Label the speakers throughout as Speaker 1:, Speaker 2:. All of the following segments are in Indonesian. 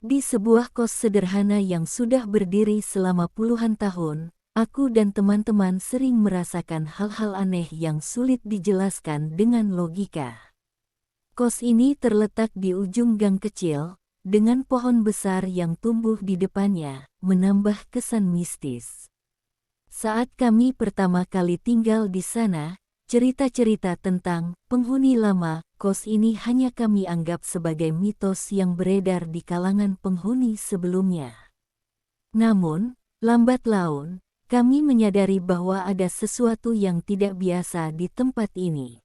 Speaker 1: Di sebuah kos sederhana yang sudah berdiri selama puluhan tahun, aku dan teman-teman sering merasakan hal-hal aneh yang sulit dijelaskan dengan logika. Kos ini terletak di ujung gang kecil, dengan pohon besar yang tumbuh di depannya, menambah kesan mistis. Saat kami pertama kali tinggal di sana, cerita-cerita tentang penghuni lama kos ini hanya kami anggap sebagai mitos yang beredar di kalangan penghuni sebelumnya. Namun, lambat laun, kami menyadari bahwa ada sesuatu yang tidak biasa di tempat ini.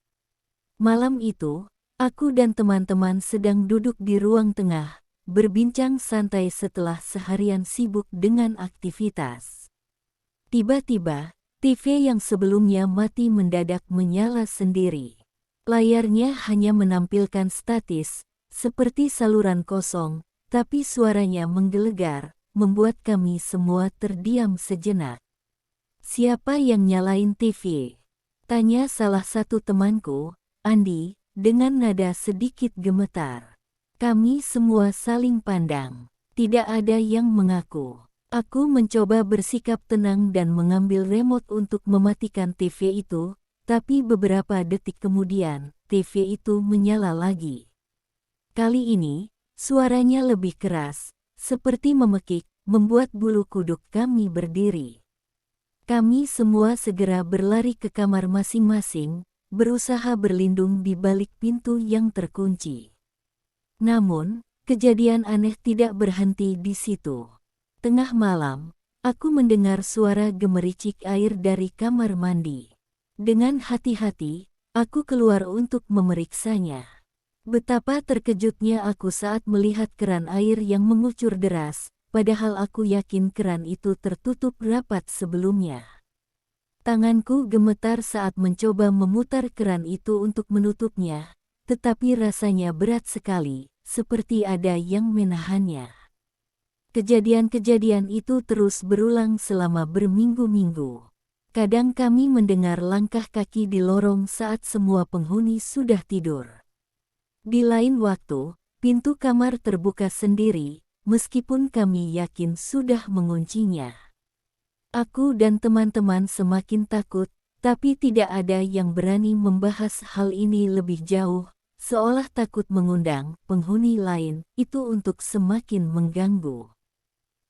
Speaker 1: Malam itu, aku dan teman-teman sedang duduk di ruang tengah, berbincang santai setelah seharian sibuk dengan aktivitas. Tiba-tiba, TV yang sebelumnya mati mendadak menyala sendiri. Layarnya hanya menampilkan statis, seperti saluran kosong, tapi suaranya menggelegar, membuat kami semua terdiam sejenak. "Siapa yang nyalain TV?" tanya salah satu temanku, Andi, dengan nada sedikit gemetar. Kami semua saling pandang. Tidak ada yang mengaku. Aku mencoba bersikap tenang dan mengambil remote untuk mematikan TV itu, tapi beberapa detik kemudian, TV itu menyala lagi. Kali ini, suaranya lebih keras, seperti memekik, membuat bulu kuduk kami berdiri. Kami semua segera berlari ke kamar masing-masing, berusaha berlindung di balik pintu yang terkunci. Namun, kejadian aneh tidak berhenti di situ. Tengah malam, aku mendengar suara gemericik air dari kamar mandi. Dengan hati-hati, aku keluar untuk memeriksanya. Betapa terkejutnya aku saat melihat keran air yang mengucur deras, padahal aku yakin keran itu tertutup rapat sebelumnya. Tanganku gemetar saat mencoba memutar keran itu untuk menutupnya, tetapi rasanya berat sekali, seperti ada yang menahannya. Kejadian-kejadian itu terus berulang selama berminggu-minggu. Kadang kami mendengar langkah kaki di lorong saat semua penghuni sudah tidur. Di lain waktu, pintu kamar terbuka sendiri, meskipun kami yakin sudah menguncinya. Aku dan teman-teman semakin takut, tapi tidak ada yang berani membahas hal ini lebih jauh, seolah takut mengundang penghuni lain itu untuk semakin mengganggu.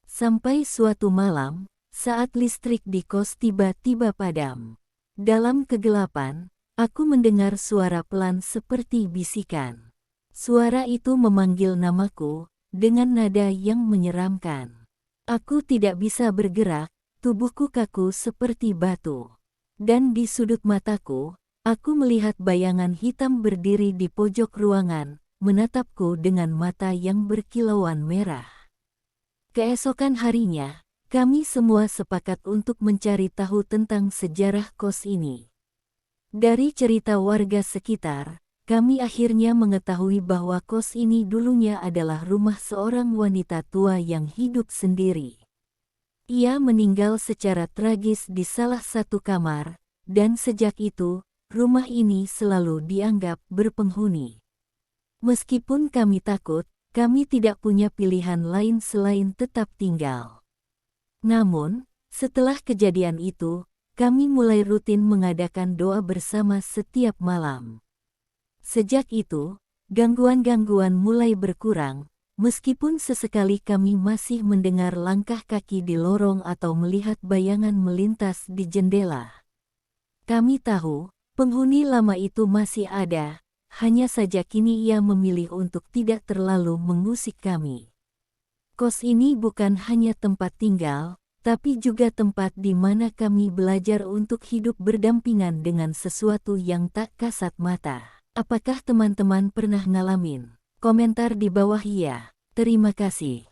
Speaker 1: Sampai suatu malam, saat listrik di kos tiba-tiba padam. Dalam kegelapan, aku mendengar suara pelan seperti bisikan. Suara itu memanggil namaku, dengan nada yang menyeramkan. Aku tidak bisa bergerak, tubuhku kaku seperti batu. Dan di sudut mataku, aku melihat bayangan hitam berdiri di pojok ruangan, menatapku dengan mata yang berkilauan merah. Keesokan harinya, kami semua sepakat untuk mencari tahu tentang sejarah kos ini. Dari cerita warga sekitar, kami akhirnya mengetahui bahwa kos ini dulunya adalah rumah seorang wanita tua yang hidup sendiri. Ia meninggal secara tragis di salah satu kamar, dan sejak itu, rumah ini selalu dianggap berpenghuni. Meskipun kami takut, kami tidak punya pilihan lain selain tetap tinggal. Namun, setelah kejadian itu, kami mulai rutin mengadakan doa bersama setiap malam. Sejak itu, gangguan-gangguan mulai berkurang, meskipun sesekali kami masih mendengar langkah kaki di lorong atau melihat bayangan melintas di jendela. Kami tahu, penghuni lama itu masih ada. Hanya saja kini ia memilih untuk tidak terlalu mengusik kami. Kos ini bukan hanya tempat tinggal, tapi juga tempat di mana kami belajar untuk hidup berdampingan dengan sesuatu yang tak kasat mata. Apakah teman-teman pernah ngalamin? Komentar di bawah ya. Terima kasih.